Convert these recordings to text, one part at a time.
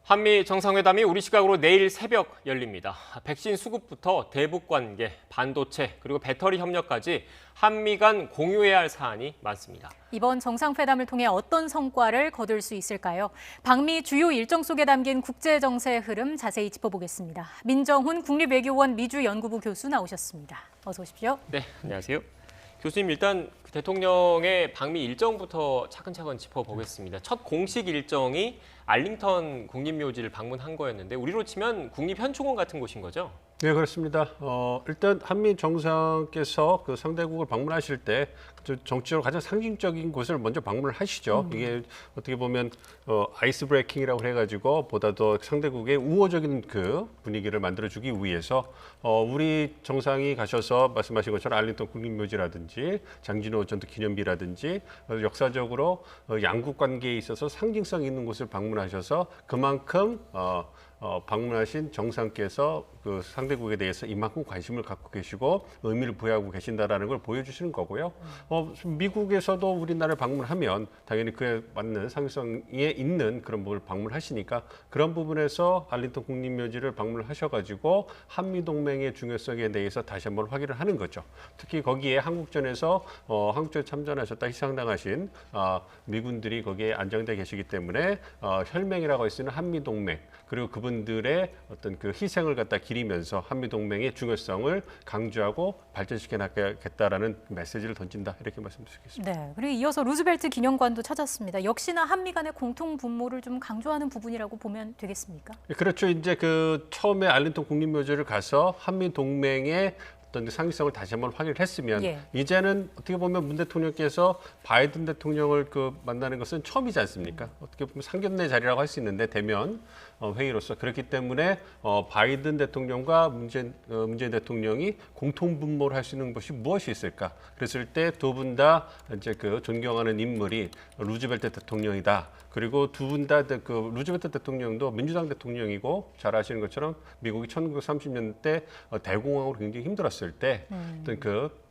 한미 정상회담이 우리 시각으로 내일 새벽 열립니다. 백신 수급부터 대북 관계, 반도체, 그리고 배터리 협력까지 한미 간 공유해야 할 사안이 많습니다. 이번 정상회담을 통해 어떤 성과를 거둘 수 있을까요? 방미 주요 일정 속에 담긴 국제 정세의 흐름 자세히 짚어보겠습니다. 민정훈 국립외교원 미주연구부 교수 나오셨습니다. 어서 오십시오. 네, 안녕하세요. 교수님, 일단 대통령의 방미 일정부터 차근차근 짚어보겠습니다. 첫 공식 일정이 알링턴 국립묘지를 방문한 거였는데 우리로 치면 국립현충원 같은 곳인 거죠? 네, 그렇습니다. 일단 한미 정상께서 그 상대국을 방문하실 때 정치적으로 가장 상징적인 곳을 먼저 방문을 하시죠. 이게 어떻게 보면 아이스 브레이킹이라고 해가지고 보다 더 상대국의 우호적인 그 분위기를 만들어주기 위해서 우리 정상이 가셔서 말씀하신 것처럼 알링턴 국립묘지라든지 장진호 전투기념비라든지 역사적으로 양국 관계에 있어서 상징성 있는 곳을 방문하셔서 그만큼 방문하신 정상께서 그 상대국에 대해서 이만큼 관심을 갖고 계시고 의미를 부여하고 계신다라는 걸 보여주시는 거고요. 미국에서도 우리나라를 방문하면 당연히 그에 맞는 상징성에 있는 그런 부분을 방문하시니까 그런 부분에서 알링턴 국립묘지를 방문을 하셔가지고 한미 동맹의 중요성에 대해서 다시 한번 확인을 하는 거죠. 특히 거기에 한국전에 참전하셨다 희생당하신 미군들이 거기에 안장돼 계시기 때문에 혈맹이라고 할 수 있는 한미 동맹 그리고 그분들의 어떤 그 희생을 갖다 기리면서 한미 동맹의 중요성을 강조하고 발전시켜 나가겠다라는 메시지를 던진다 이렇게 말씀드리겠습니다. 네, 그리고 이어서 루즈벨트 기념관도 찾았습니다. 역시나 한미 간의 공통 분모를 좀 강조하는 부분이라고 보면 되겠습니까? 그렇죠. 이제 그 처음에 알링턴 국립묘지를 가서 한미 동맹의 어떤 상징성을 다시 한번 확인을 했으면 이제는 어떻게 보면 문 대통령께서 바이든 대통령을 만나는 것은 처음이지 않습니까? 어떻게 보면 상견례 자리라고 할 수 있는데 대면 회의로서 그렇기 때문에 바이든 대통령과 문재인 대통령이 공통 분모를 할 수 있는 것이 무엇이 있을까? 그랬을 때 두 분 다 이제 그 존경하는 인물이 루즈벨트 대통령이다. 그리고 두 분 다 그 루즈벨트 대통령도 민주당 대통령이고 잘 아시는 것처럼 미국이 1930년대 대공황으로 굉장히 힘들었을 때 어떤 그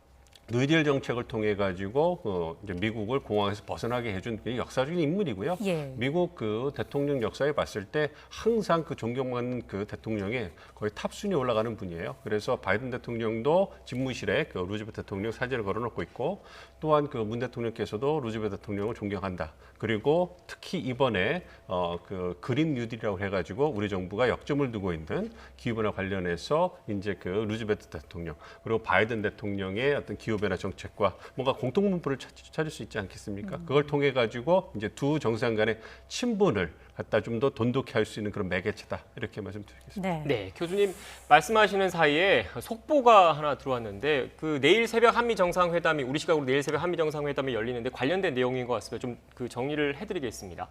뉴딜 정책을 통해 가지고 이제 미국을 공황에서 벗어나게 해준 역사적인 인물이고요. 미국 그 대통령 역사에 봤을 때 항상 그 존경받는 그 대통령의 거의 탑순위에 올라가는 분이에요. 그래서 바이든 대통령도 집무실에 그 루즈벨트 대통령 사진을 걸어놓고 있고 또한 그 문 대통령께서도 루즈벨트 대통령을 존경한다. 그리고 특히 이번에 그 그린 뉴딜이라고 해가지고 우리 정부가 역점을 두고 있는 기후변화 관련해서 이제 그 루즈벨트 대통령 그리고 바이든 대통령의 어떤 기후변화 정책과 뭔가 공통분포를 찾을 수 있지 않겠습니까? 그걸 통해 가지고 이제 두 정상 간의 친분을 갖다 좀 더 돈독히 할 수 있는 그런 매개체다 이렇게 말씀드리겠습니다. 네, 교수님 말씀하시는 사이에 속보가 하나 들어왔는데 그 내일 새벽 한미 정상회담이 우리 시각으로 내일 새벽 한미 정상회담이 열리는데 관련된 내용인 것 같습니다. 좀 그 정리를 해드리겠습니다.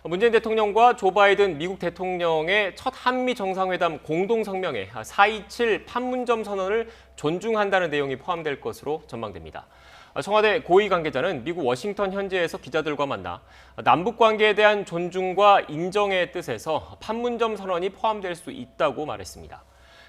문재인 대통령과 조 바이든 미국 대통령의 첫 한미 정상회담 공동 성명에 4.27 판문점 선언을 존중한다는 내용이 포함될 것으로 전망됩니다. 청와대 고위 관계자는 미국 워싱턴 현지에서 기자들과 만나 남북 관계에 대한 존중과 인정의 뜻에서 판문점 선언이 포함될 수 있다고 말했습니다.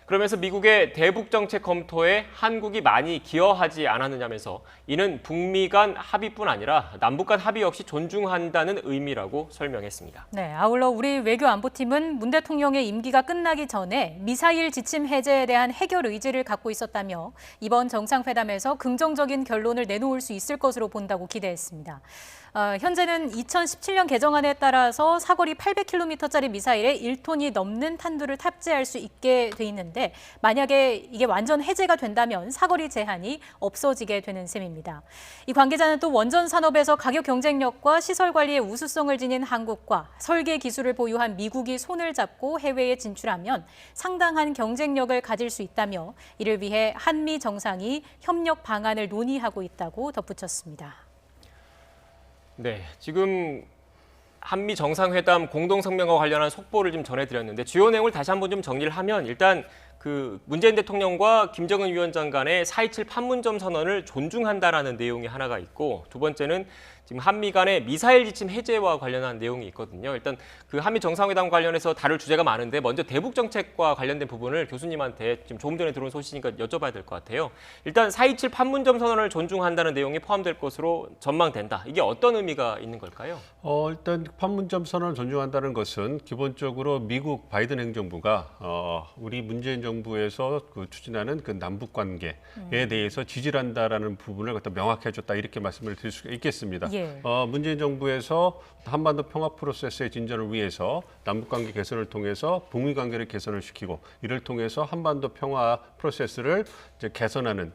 그러면서 미국의 대북 정책 검토에 한국이 많이 기여하지 않았느냐면서 이는 북미 간 합의뿐 아니라 남북 간 합의 역시 존중한다는 의미라고 설명했습니다. 네, 아울러 우리 외교안보팀은 문 대통령의 임기가 끝나기 전에 미사일 지침 해제에 대한 해결 의지를 갖고 있었다며 이번 정상회담에서 긍정적인 결론을 내놓을 수 있을 것으로 본다고 기대했습니다. 현재는 2017년 개정안에 따라서 사거리 800km짜리 미사일에 1톤이 넘는 탄두를 탑재할 수 있게 돼 있는데 만약에 이게 완전 해제가 된다면 사거리 제한이 없어지게 되는 셈입니다. 이 관계자는 또 원전 산업에서 가격 경쟁력과 시설 관리의 우수성을 지닌 한국과 설계 기술을 보유한 미국이 손을 잡고 해외에 진출하면 상당한 경쟁력을 가질 수 있다며 이를 위해 한미 정상이 협력 방안을 논의하고 있다고 덧붙였습니다. 네, 지금 한미 정상회담 공동성명과 관련한 속보를 좀 전해드렸는데 주요 내용을 다시 한번 좀 정리를 하면 일단 그 문재인 대통령과 김정은 위원장 간의 4.27 판문점 선언을 존중한다라는 내용이 하나가 있고 두 번째는 지금 한미 간의 미사일 지침 해제와 관련한 내용이 있거든요. 일단 그 한미 정상회담 관련해서 다룰 주제가 많은데 먼저 대북 정책과 관련된 부분을 교수님한테 지금 조금 전에 들어온 소식이니까 여쭤봐야 될 것 같아요. 일단 4.27 판문점 선언을 존중한다는 내용이 포함될 것으로 전망된다. 이게 어떤 의미가 있는 걸까요? 일단 판문점 선언을 존중한다는 것은 기본적으로 미국 바이든 행정부가 우리 문재인 정부에서 그 추진하는 그 남북 관계에 대해서 지지를 한다라는 부분을 갖다 명확히 해줬다 이렇게 말씀을 드릴 수가 있겠습니다. 예. 문재인 정부에서 한반도 평화 프로세스의 진전을 위해서 남북 관계 개선을 통해서 북미 관계를 개선을 시키고 이를 통해서 한반도 평화 프로세스를 이제 개선하는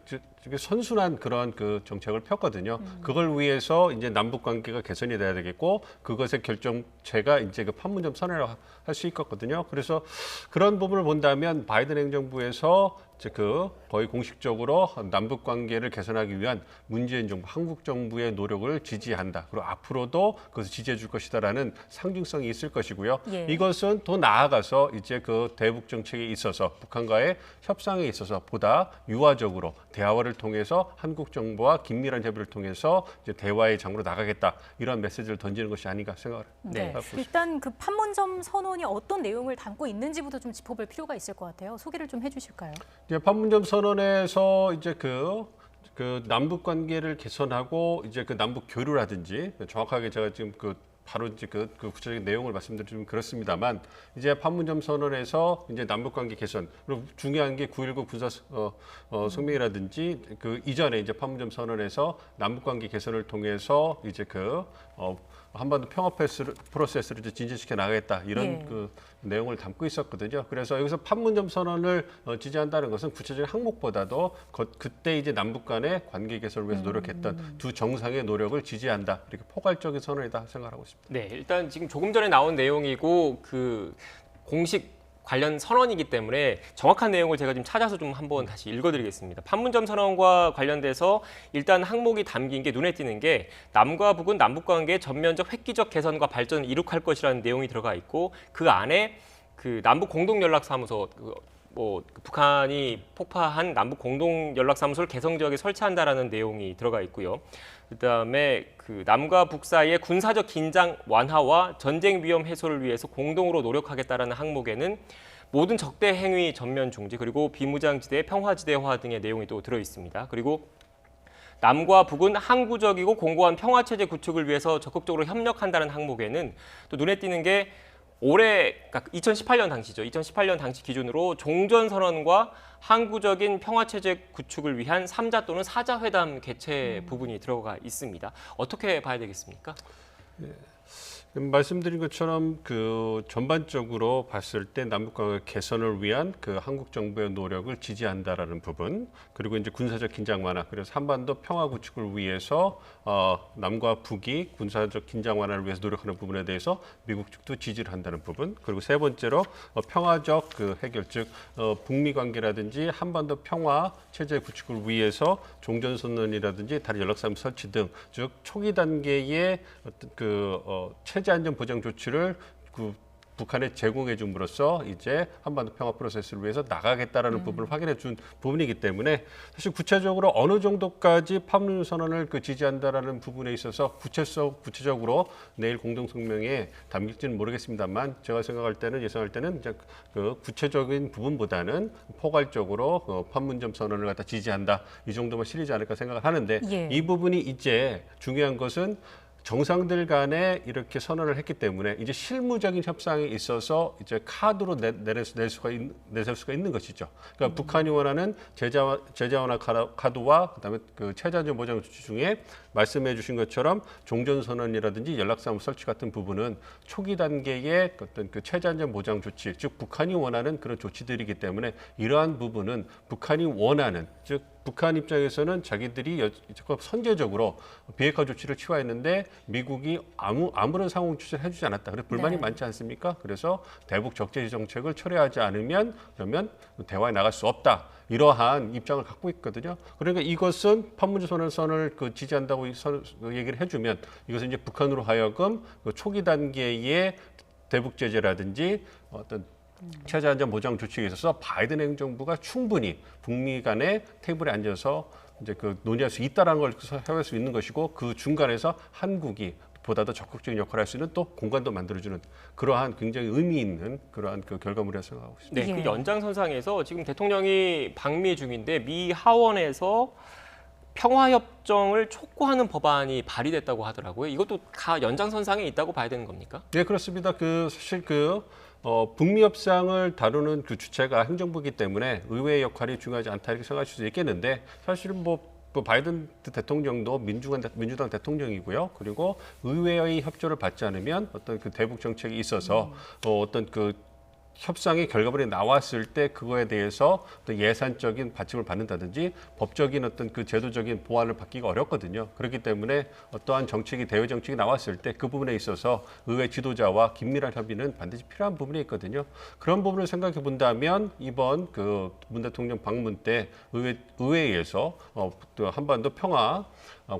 선순환 그런 그 정책을 폈거든요. 그걸 위해서 이제 남북 관계가 개선이 돼야 되겠고 그것의 결정체가 이제 그 판문점 선언을 할 수 있거든요. 그래서 그런 부분을 본다면 바이든 행정부에서 이제 그 거의 공식적으로 남북 관계를 개선하기 위한 문재인 정부, 한국 정부의 노력을 지지한다. 그리고 앞으로도 그것을 지지해 줄 것이다라는 상징성이 있을 것이고요. 예. 이것은 더 나아가서 이제 그 대북 정책에 있어서 북한과의 협상에 있어서 보다 유화적으로 대화를 통해서 한국 정부와 긴밀한 협의를 통해서 이제 대화의 장으로 나가겠다. 이런 메시지를 던지는 것이 아닌가 생각을 네. 하고 있습니다. 일단 그 판문점 선언이 어떤 내용을 담고 있는지부터 좀 짚어볼 필요가 있을 것 같아요. 소개를 좀 해주실까요? 이제 판문점 선언에서 이제 그 남북 관계를 개선하고 이제 그 남북 교류라든지 정확하게 제가 지금 바로 이제 그 구체적인 내용을 말씀드리면 그렇습니다만 이제 판문점 선언에서 이제 남북 관계 개선 그리고 중요한 게 9.19 군사 성명이라든지 그 이전에 이제 판문점 선언에서 남북 관계 개선을 통해서 이제 한반도 평화 프로세스를 이제 진전시켜 나가겠다 이런 예. 그 내용을 담고 있었거든요. 그래서 여기서 판문점 선언을 지지한다는 것은 구체적인 항목보다도 그때 이제 남북 간의 관계 개선을 위해서 노력했던 두 정상의 노력을 지지한다 이렇게 포괄적인 선언이다 생각하고 있습니다. 네, 일단 지금 조금 전에 나온 내용이고 그 공식 관련 선언이기 때문에 정확한 내용을 제가 지금 찾아서 좀 한번 다시 읽어드리겠습니다. 판문점 선언과 관련돼서 일단 항목이 담긴 게 눈에 띄는 게 남과 북은 남북관계의 전면적 획기적 개선과 발전을 이룩할 것이라는 내용이 들어가 있고 그 안에 그 남북 공동연락사무소 북한이 폭파한 남북 공동연락사무소를 개성 지역에 설치한다라는 내용이 들어가 있고요. 그다음에 그 남과 북 사이의 군사적 긴장 완화와 전쟁 위험 해소를 위해서 공동으로 노력하겠다라는 항목에는 모든 적대 행위 전면 중지 그리고 비무장지대의 평화지대화 등의 내용이 또 들어 있습니다. 그리고 남과 북은 항구적이고 공고한 평화체제 구축을 위해서 적극적으로 협력한다는 항목에는 또 눈에 띄는 게 올해 그러니까 2018년 당시죠. 2018년 당시 기준으로 종전선언과 항구적인 평화체제 구축을 위한 3자 또는 4자 회담 개최 부분이 들어가 있습니다. 어떻게 봐야 되겠습니까? 말씀드린 것처럼 그 전반적으로 봤을 때 남북관계 개선을 위한 그 한국 정부의 노력을 지지한다라는 부분 그리고 이제 군사적 긴장 완화 그래서 한반도 평화 구축을 위해서 남과 북이 군사적 긴장 완화를 위해서 노력하는 부분에 대해서 미국 측도 지지를 한다는 부분 그리고 세 번째로 평화적 그 해결 즉 북미 관계라든지 한반도 평화 체제 구축을 위해서 종전선언이라든지 다른 연락사무 설치 등 즉 초기 단계의 어떤 체제 안전 보장 조치를 북한에 제공해 줌으로써 이제 한반도 평화 프로세스를 위해서 나가겠다라는 부분을 확인해 준 부분이기 때문에 사실 구체적으로 어느 정도까지 판문점 선언을 지지한다라는 부분에 있어서 구체적으로 내일 공동 성명에 담길지는 모르겠습니다만 제가 예상할 때는 이제 그 구체적인 부분보다는 포괄적으로 판문점 선언을 갖다 지지한다 이 정도만 실리지 않을까 생각을 하는데 예. 이 부분이 이제 중요한 것은 정상들 간에 이렇게 선언을 했기 때문에 이제 실무적인 협상에 있어서 이제 카드로 내세울 수가 있는 것이죠. 그러니까 북한이 원하는 제재 완화 카드와 그다음에 그 체제안전 보장 조치 중에 말씀해 주신 것처럼 종전선언이라든지 연락사무 설치 같은 부분은 초기 단계의 어떤 그 체제안전 보장 조치, 즉 북한이 원하는 그런 조치들이기 때문에 이러한 부분은 북한이 원하는 즉 북한 입장에서는 자기들이 선제적으로 비핵화 조치를 취하했는데 미국이 아무런 상호 조치를 해주지 않았다. 그래서 불만이 네. 많지 않습니까? 그래서 대북 적재지 정책을 철회하지 않으면 그러면 대화에 나갈 수 없다. 이러한 입장을 갖고 있거든요. 그러니까 이것은 판문점 선언을 지지한다고 얘기를 해주면 이것은 이제 북한으로 하여금 초기 단계의 대북 제재라든지 어떤 체제 안전 보장 조치에 있어서 바이든 행정부가 충분히 북미 간의 테이블에 앉아서 이제 그 논의할 수 있다라는 걸 해볼 수 있는 것이고 그 중간에서 한국이 보다 더 적극적인 역할을 할 수 있는 또 공간도 만들어주는 그러한 굉장히 의미 있는 그러한 그 결과물이라고 생각하고 있습니다. 네, 예. 그 연장선상에서 지금 대통령이 방미 중인데 미 하원에서 평화협정을 촉구하는 법안이 발의됐다고 하더라고요. 이것도 다 연장선상에 있다고 봐야 되는 겁니까? 네, 그렇습니다. 그 사실 북미 협상을 다루는 그 주체가 행정부이기 때문에 의회의 역할이 중요하지 않다 이렇게 생각할 수도 있겠는데 사실은 그 바이든 대통령도 민주당 대통령이고요. 그리고 의회의 협조를 받지 않으면 어떤 그 대북 정책이 있어서 어떤 그 협상의 결과물이 나왔을 때 그거에 대해서 또 예산적인 받침을 받는다든지 법적인 어떤 그 제도적인 보완을 받기가 어렵거든요. 그렇기 때문에 어떠한 정책이 대외 정책이 나왔을 때 그 부분에 있어서 의회 지도자와 긴밀한 협의는 반드시 필요한 부분이 있거든요. 그런 부분을 생각해 본다면 이번 그 문 대통령 방문 때 의회에서 또 한반도 평화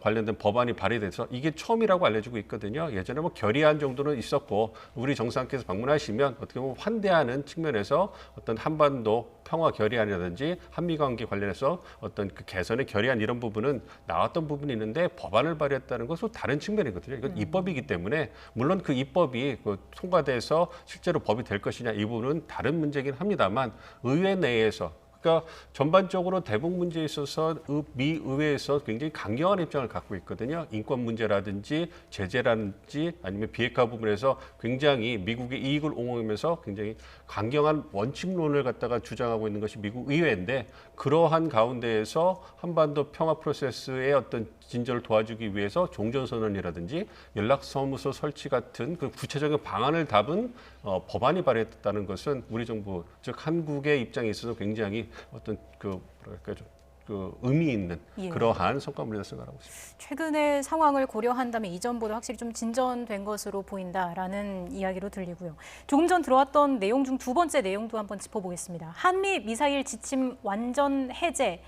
관련된 법안이 발의돼서 이게 처음이라고 알려지고 있거든요. 예전에 뭐 결의안 정도는 있었고 우리 정상께서 방문하시면 어떻게 보면 환대하는 측면에서 어떤 한반도 평화 결의안이라든지 한미 관계 관련해서 어떤 그 개선의 결의안 이런 부분은 나왔던 부분이 있는데 법안을 발의했다는 것은 다른 측면이거든요. 이건 입법이기 때문에 물론 그 입법이 통과돼서 실제로 법이 될 것이냐 이 부분은 다른 문제긴 합니다만 의회 내에서 그러니까 전반적으로 대북 문제에 있어서 미 의회에서 굉장히 강경한 입장을 갖고 있거든요. 인권 문제라든지 제재라든지 아니면 비핵화 부분에서 굉장히 미국의 이익을 옹호하면서 굉장히 강경한 원칙론을 갖다가 주장하고 있는 것이 미국 의회인데 그러한 가운데에서 한반도 평화 프로세스의 어떤 진전을 도와주기 위해서 종전선언이라든지 연락사무소 설치 같은 그 구체적인 방안을 담은 법안이 발의됐다는 것은 우리 정부 즉 한국의 입장에 있어서 굉장히 어떤 그 뭐랄까 좀 그 의미 있는 예. 그러한 성과물이라고 생각하고 있습니다. 최근의 상황을 고려한다면 이전보다 확실히 좀 진전된 것으로 보인다라는 이야기로 들리고요. 조금 전 들어왔던 내용 중 두 번째 내용도 한번 짚어보겠습니다. 한미 미사일 지침 완전 해제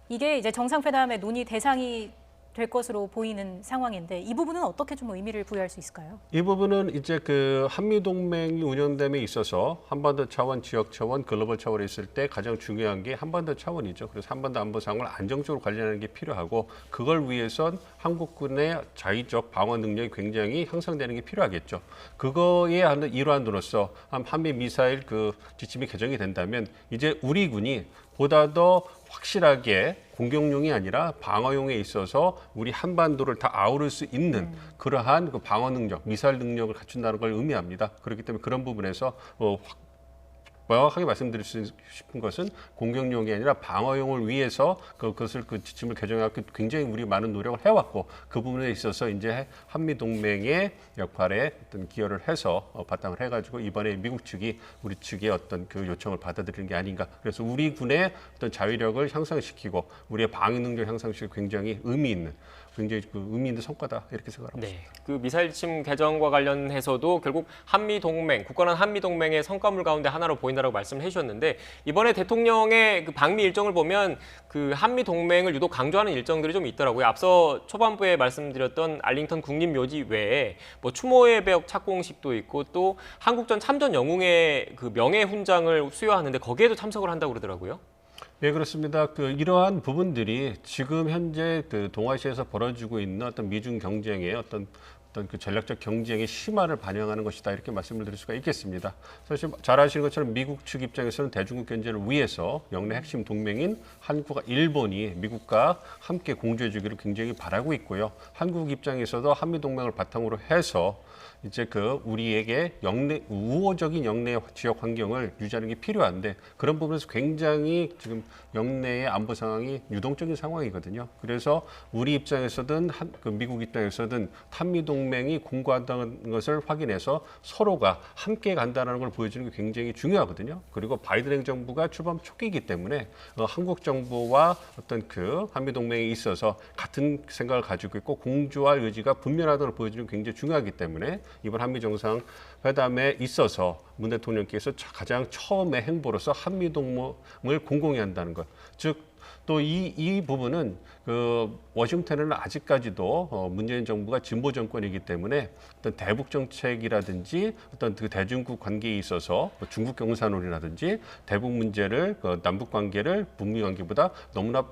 이게 이제 정상회담의 논의 대상이 될 것으로 보이는 상황인데 이 부분은 어떻게 좀 의미를 부여할 수 있을까요? 이 부분은 이제 그 한미 동맹이 운영됨에 있어서 한반도 차원, 지역 차원, 글로벌 차원에 있을 때 가장 중요한 게 한반도 차원이죠. 그래서 한반도 안보 상황을 안정적으로 관리하는 게 필요하고 그걸 위해선 한국군의 자위적 방어 능력이 굉장히 향상되는 게 필요하겠죠. 그거에 하는 일환으로서 한미 미사일 그 지침이 개정이 된다면 이제 우리 군이 보다 더 확실하게 공격용이 아니라 방어용에 있어서 우리 한반도를 다 아우를 수 있는 그러한 그 방어 능력, 미사일 능력을 갖춘다는 걸 의미합니다. 그렇기 때문에 그런 부분에서 명확하게 말씀드릴 수 싶은 것은 공격용이 아니라 방어용을 위해서 그것을 그 지침을 개정하고 굉장히 우리 많은 노력을 해왔고 그 부분에 있어서 이제 한미 동맹의 역할에 어떤 기여를 해서 바탕을 해가지고 이번에 미국 측이 우리 측의 어떤 그 요청을 받아들이는 게 아닌가. 그래서 우리 군의 어떤 자위력을 향상시키고 우리의 방위 능력 향상시키고 굉장히 의미 있는 성과다 이렇게 생각합니다. 네, 그 미사일 지침 개정과 관련해서도 결국 한미 동맹, 굳건한 한미 동맹의 성과물 가운데 하나로 보인다라고 말씀을 해주셨는데 이번에 대통령의 그 방미 일정을 보면 그 한미 동맹을 유독 강조하는 일정들이 좀 있더라고요. 앞서 초반부에 말씀드렸던 알링턴 국립묘지 외에 뭐 추모의 벽 착공식도 있고 또 한국전 참전 영웅의 그 명예 훈장을 수여하는데 거기에도 참석을 한다고 그러더라고요. 네, 그렇습니다. 이러한 부분들이 지금 현재 그 동아시아에서 벌어지고 있는 어떤 미중 경쟁의 어떤 그 전략적 경쟁의 심화를 반영하는 것이다 이렇게 말씀을 드릴 수가 있겠습니다. 사실 잘 아시는 것처럼 미국 측 입장에서는 대중국 견제를 위해서 영내 핵심 동맹인 한국과 일본이 미국과 함께 공조해주기를 굉장히 바라고 있고요. 한국 입장에서도 한미 동맹을 바탕으로 해서 이제 우리에게 우호적인 영내 지역 환경을 유지하는 게 필요한데 그런 부분에서 굉장히 지금 영내의 안보 상황이 유동적인 상황이거든요. 그래서 우리 입장에서든 미국 입장에서든 한미 동맹이 공고하다는 것을 확인해서 서로가 함께 간다는 걸 보여주는 게 굉장히 중요하거든요. 그리고 바이든 행정부가 출범 초기이기 때문에 한국 정부와 어떤 한미 동맹에 있어서 같은 생각을 가지고 있고 공조할 의지가 분명하다는 걸 보여주는 게 굉장히 중요하기 때문에 이번 한미 정상회담에 있어서 문 대통령께서 가장 처음의 행보로서 한미 동맹을 공공히 한다는 것. 즉, 또 이 부분은 워싱턴에는 아직까지도 문재인 정부가 진보 정권이기 때문에 어떤 대북 정책이라든지 어떤 그 대중국 관계에 있어서 중국 경산론이라든지 대북 문제를 남북 관계를 북미 관계보다 너무나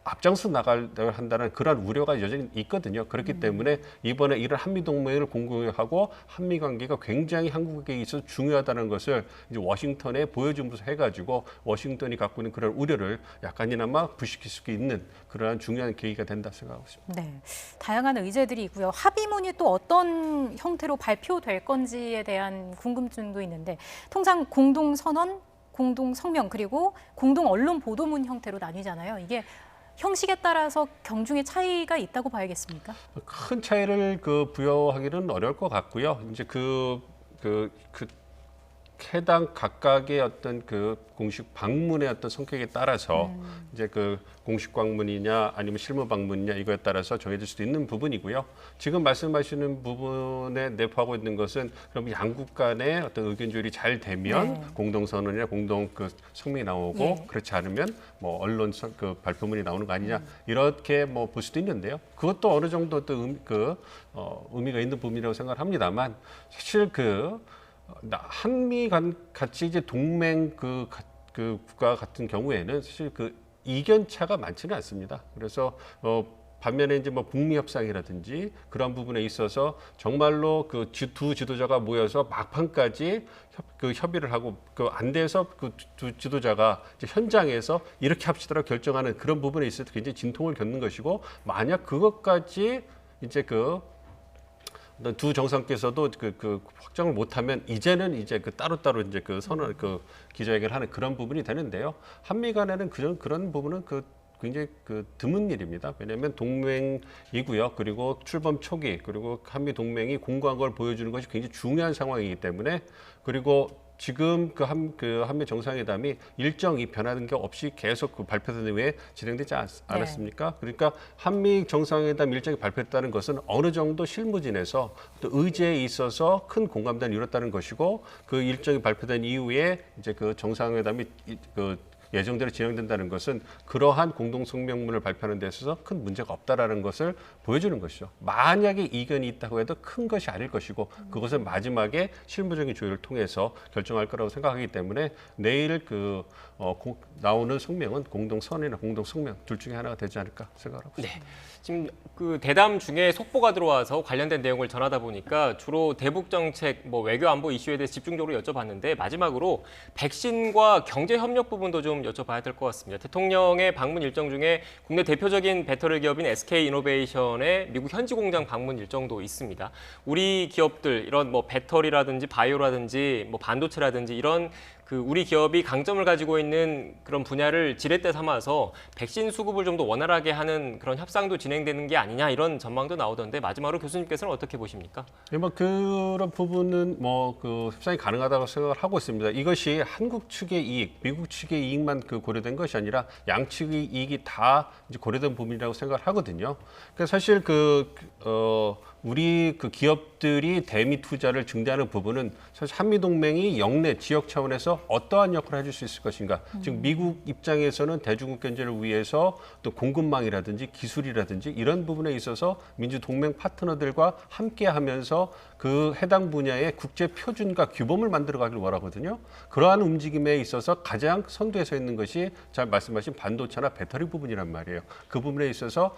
앞장서 나가려 한다는 그런 우려가 여전히 있거든요. 그렇기 때문에 이번에 이런 한미 동맹을 공고하고 한미 관계가 굉장히 한국에 있어서 중요하다는 것을 이제 워싱턴에 보여주면서 해가지고 워싱턴이 갖고 있는 그런 우려를 약간이나마 부식시킬 수 있는 그러한 중요한 계기가 된다 생각하고 있습니다. 네, 다양한 의제들이 있고요. 합의문이 또 어떤 형태로 발표될 건지에 대한 궁금증도 있는데 통상 공동 선언, 공동 성명 그리고 공동 언론 보도문 형태로 나뉘잖아요. 이게 형식에 따라서 경중의 차이가 있다고 봐야겠습니까? 큰 차이를 부여하기는 어려울 것 같고요. 이제 해당 각각의 어떤 공식 방문의 어떤 성격에 따라서 이제 공식 방문이냐 아니면 실무 방문이냐 이거에 따라서 정해질 수도 있는 부분이고요. 지금 말씀하시는 부분에 내포하고 있는 것은 그럼 양국 간의 어떤 의견 조율이 잘 되면 공동 선언이나 공동 성명이 나오고 그렇지 않으면 뭐 언론 발표문이 나오는 거 아니냐 이렇게 뭐 볼 수도 있는데요. 그것도 어느 정도 또 의미가 있는 부분이라고 생각합니다만 사실 한미 같이 이제 동맹 국가 같은 경우에는 사실 이견 차가 많지는 않습니다. 그래서 반면에 이제 뭐 북미 협상이라든지 그런 부분에 있어서 정말로 두 지도자가 모여서 막판까지 협의를 하고 안 돼서 두 지도자가 이제 현장에서 이렇게 합시다라고 결정하는 그런 부분에 있어서 굉장히 진통을 겪는 것이고 만약 그것까지 이제 두 정상께서도 확정을 못하면 이제는 이제 따로따로 이제 선언 기자회견을 하는 그런 부분이 되는데요. 한미 간에는 그런 부분은 굉장히 드문 일입니다. 왜냐하면 동맹이고요. 그리고 출범 초기 그리고 한미 동맹이 공고한 걸 보여주는 것이 굉장히 중요한 상황이기 때문에 그리고 지금 한미 정상회담이 일정이 변하는 게 없이 계속 발표된 후에 진행되지 않았습니까? 그러니까 한미 정상회담 일정이 발표됐다는 것은 어느 정도 실무진에서 또 의제에 있어서 큰 공감대를 이뤘다는 것이고 그 일정이 발표된 이후에 이제 정상회담이 예정대로 진행된다는 것은 그러한 공동성명문을 발표하는 데 있어서 큰 문제가 없다라는 것을 보여주는 것이죠. 만약에 이견이 있다고 해도 큰 것이 아닐 것이고 그것을 마지막에 실무적인 조율을 통해서 결정할 거라고 생각하기 때문에 내일 나오는 성명은 공동선언이나 공동성명 둘 중에 하나가 되지 않을까 생각하고 있습니다. 네. 지금 대담 중에 속보가 들어와서 관련된 내용을 전하다 보니까 주로 대북 정책, 외교 안보 이슈에 대해서 집중적으로 여쭤봤는데 마지막으로 백신과 경제 협력 부분도 좀 여쭤봐야 될 것 같습니다. 대통령의 방문 일정 중에 국내 대표적인 배터리 기업인 SK 이노베이션의 미국 현지 공장 방문 일정도 있습니다. 우리 기업들 이런 배터리라든지 바이오라든지 반도체라든지 이런 우리 기업이 강점을 가지고 있는 그런 분야를 지렛대 삼아서 백신 수급을 좀 더 원활하게 하는 그런 협상도 진행되는 게 아니냐 이런 전망도 나오던데 마지막으로 교수님께서는 어떻게 보십니까? 그런 부분은 협상이 가능하다고 생각을 하고 있습니다. 이것이 한국 측의 이익, 미국 측의 이익만 고려된 것이 아니라 양측의 이익이 다 이제 고려된 부분이라고 생각을 하거든요. 그러니까 사실 우리 기업들이 대미 투자를 증대하는 부분은 사실 한미 동맹이 영내 지역 차원에서 어떠한 역할을 해줄 수 있을 것인가. 즉 미국 입장에서는 대중국 견제를 위해서 또 공급망이라든지 기술이라든지 이런 부분에 있어서 민주 동맹 파트너들과 함께하면서 해당 분야의 국제 표준과 규범을 만들어가길 원하거든요. 그러한 움직임에 있어서 가장 선두에 서 있는 것이 잘 말씀하신 반도체나 배터리 부분이란 말이에요. 그 부분에 있어서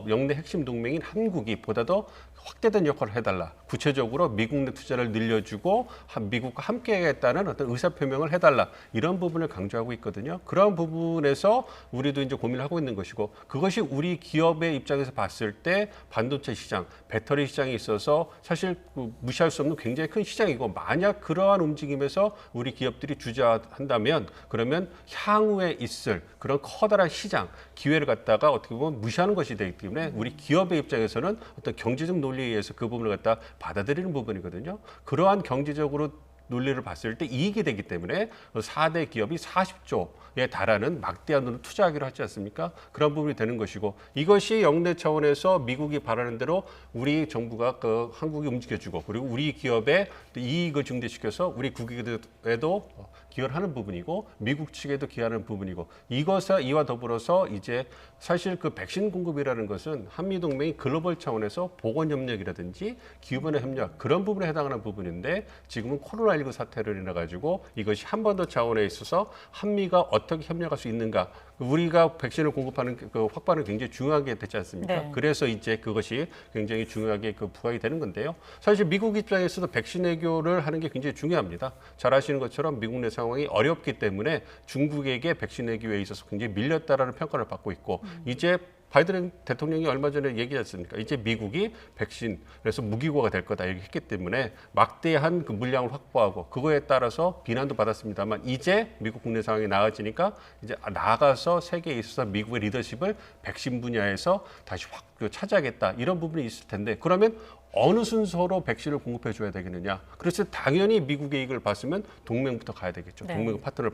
영내 핵심 동맹인 한국이 보다 더 확대된 역할을 해달라. 구체적으로 미국 내 투자를 늘려주고 미국과 함께하겠다는 어떤 의사표명을 해달라. 이런 부분을 강조하고 있거든요. 그런 부분에서 우리도 이제 고민을 하고 있는 것이고 그것이 우리 기업의 입장에서 봤을 때 반도체 시장, 배터리 시장에 있어서 사실 무시할 수 없는 굉장히 큰 시장이고 만약 그러한 움직임에서 우리 기업들이 주저한다면 그러면 향후에 있을 그런 커다란 시장, 기회를 갖다가 어떻게 보면 무시하는 것이 되기 때문에 우리 기업의 입장에서는 어떤 경제적 논리에 의해서 그 부분을 갖다 받아들이는 부분이거든요. 그러한 경제적으로 논리를 봤을 때 이익이 되기 때문에 4대 기업이 40조에 달하는 막대한 돈을 투자하기로 하지 않습니까? 그런 부분이 되는 것이고 이것이 영내 차원에서 미국이 바라는 대로 우리 정부가 한국이 움직여주고 그리고 우리 기업의 이익을 증대시켜서 우리 국익에도 기여를 하는 부분이고 미국 측에도 기여하는 부분이고 이와 더불어서 이제 사실 백신 공급이라는 것은 한미 동맹이 글로벌 차원에서 보건 협력이라든지 기후변화 협력 그런 부분에 해당하는 부분인데 지금은 코로나19 코로나19 사태를 인해 가지고 이것이 한 번 더 차원에 있어서 한미가 어떻게 협력할 수 있는가. 우리가 백신을 공급하는 그 확보는 굉장히 중요하게 되지 않습니까? 네. 그래서 이제 그것이 굉장히 중요하게 그 부각이 되는 건데요. 사실 미국 입장에서도 백신 외교를 하는 게 굉장히 중요합니다. 잘 아시는 것처럼 미국 내 상황이 어렵기 때문에 중국에게 백신 외교에 있어서 굉장히 밀렸다라는 평가를 받고 있고 이제 바이든 대통령이 얼마 전에 얘기했지 않습니까? 이제 미국이 백신, 그래서 무기고가 될 거다 얘기했기 때문에 막대한 그 물량을 확보하고 그거에 따라서 비난도 받았습니다만 이제 미국 국내 상황이 나아지니까 이제 나아가서 세계에 있어서 미국의 리더십을 백신 분야에서 다시 확 차지하겠다 이런 부분이 있을 텐데 그러면 어느 순서로 백신을 공급해 줘야 되겠느냐. 그래서 당연히 미국의 이익을 봤으면 동맹부터 가야 되겠죠. 네. 동맹 파트너를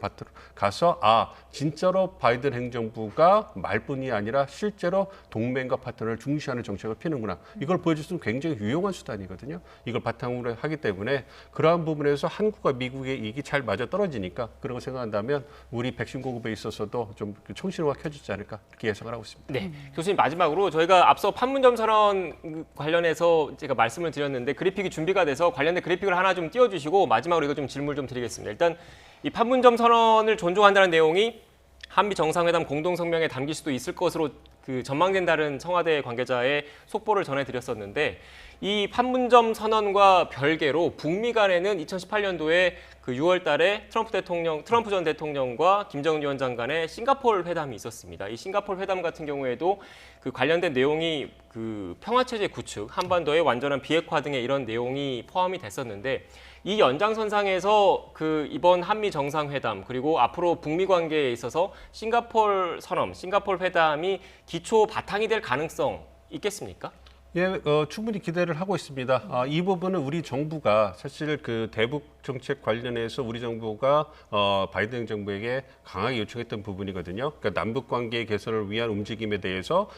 가서 진짜로 바이든 행정부가 말뿐이 아니라 실제로 동맹과 파트너를 중시하는 정책을 피는구나. 이걸 보여줄 수 있는 굉장히 유용한 수단이거든요. 이걸 바탕으로 하기 때문에 그러한 부분에서 한국과 미국의 이익이 잘 맞아 떨어지니까 그런 거 생각한다면 우리 백신 공급에 있어서도 좀 청신호가 켜지지 않을까 이렇게 예상을 하고 있습니다. 네, 교수님 마지막으로 저희가 앞서 판문점 선언 관련해서 제가 말씀을 드렸는데 그래픽이 준비가 돼서 관련된 그래픽을 하나 좀 띄워주시고 마지막으로 이거 좀 질문 좀 드리겠습니다. 일단 이 판문점 선언을 존중한다는 내용이 한미 정상회담 공동성명에 담길 수도 있을 것으로 그 전망된다는 청와대 관계자의 속보를 전해드렸었는데 이 판문점 선언과 별개로 북미 간에는 2018년도에 그 6월달에 트럼프 전 대통령과 김정은 위원장 간의 싱가포르 회담이 있었습니다. 이 싱가포르 회담 같은 경우에도 그 관련된 내용이 그 평화체제 구축, 한반도의 완전한 비핵화 등의 이런 내용이 포함이 됐었는데 이 연장선상에서 그 이번 한미 정상회담 그리고 앞으로 북미 관계에 있어서 싱가포르 선언, 싱가포르 회담이 기초 바탕이 될 가능성 있겠습니까? 예, 충분히 기대를 하고 있습니다. 이 부분은 우리 정부가 사실 그 대북 정책 관련해서 우리 정부가 바이든 정부에게 강하게 요청했던 부분이거든요. 그러니까 남북 관계 개선을 위한 움직임에 대해서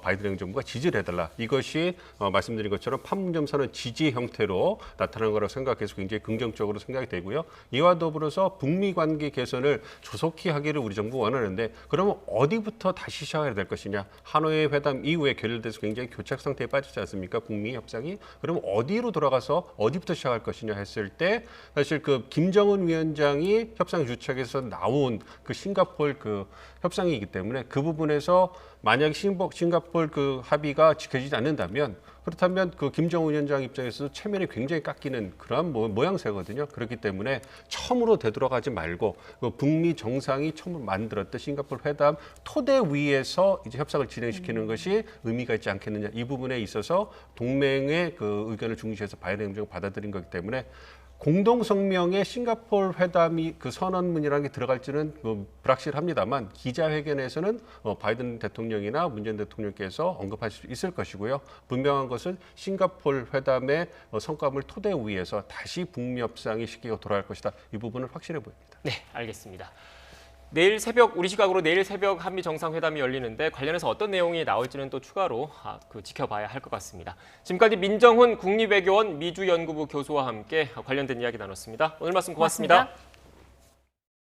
바이든 정부가 지지를 해달라. 이것이 말씀드린 것처럼 판문점 선언 지지 형태로 나타난 거라고 생각해서 굉장히 긍정적으로 생각이 되고요. 이와 더불어서 북미 관계 개선을 조속히 하기를 우리 정부가 원하는데 그러면 어디부터 다시 시작해야 될 것이냐. 하노이 회담 이후에 결렬돼서 굉장히 교착 상태에 빠지지 않습니까? 북미 협상이. 그러면 어디로 돌아가서 어디부터 시작할 것이냐 했을 때 사실 그 김정은 위원장이 협상 주착에서 나온 그 싱가포르 그 협상이기 때문에 그 부분에서 만약 싱가포르 그 합의가 지켜지지 않는다면 그렇다면 그 김정은 위원장 입장에서 체면이 굉장히 깎이는 그런 모양새거든요. 그렇기 때문에 처음으로 되돌아가지 말고 그 북미 정상이 처음 만들었던 싱가포르 회담 토대 위에서 이제 협상을 진행시키는 것이 의미가 있지 않겠느냐. 이 부분에 있어서 동맹의 그 의견을 중시해서 바이든 행정을 받아들인 거기 때문에 공동성명에 싱가포르 회담이 그 선언문이라는 게 들어갈지는 불확실합니다만 기자회견에서는 바이든 대통령이나 문재인 대통령께서 언급할 수 있을 것이고요. 분명한 것은 싱가포르 회담의 성과물 토대 위에서 다시 북미 협상이 시기가 돌아갈 것이다. 이 부분은 확실해 보입니다. 네, 알겠습니다. 내일 새벽 우리 시각으로 내일 새벽 한미 정상회담이 열리는데 관련해서 어떤 내용이 나올지는 또 추가로 지켜봐야 할 것 같습니다. 지금까지 민정훈 국립외교원 미주연구부 교수와 함께 관련된 이야기 나눴습니다. 오늘 말씀 고맙습니다.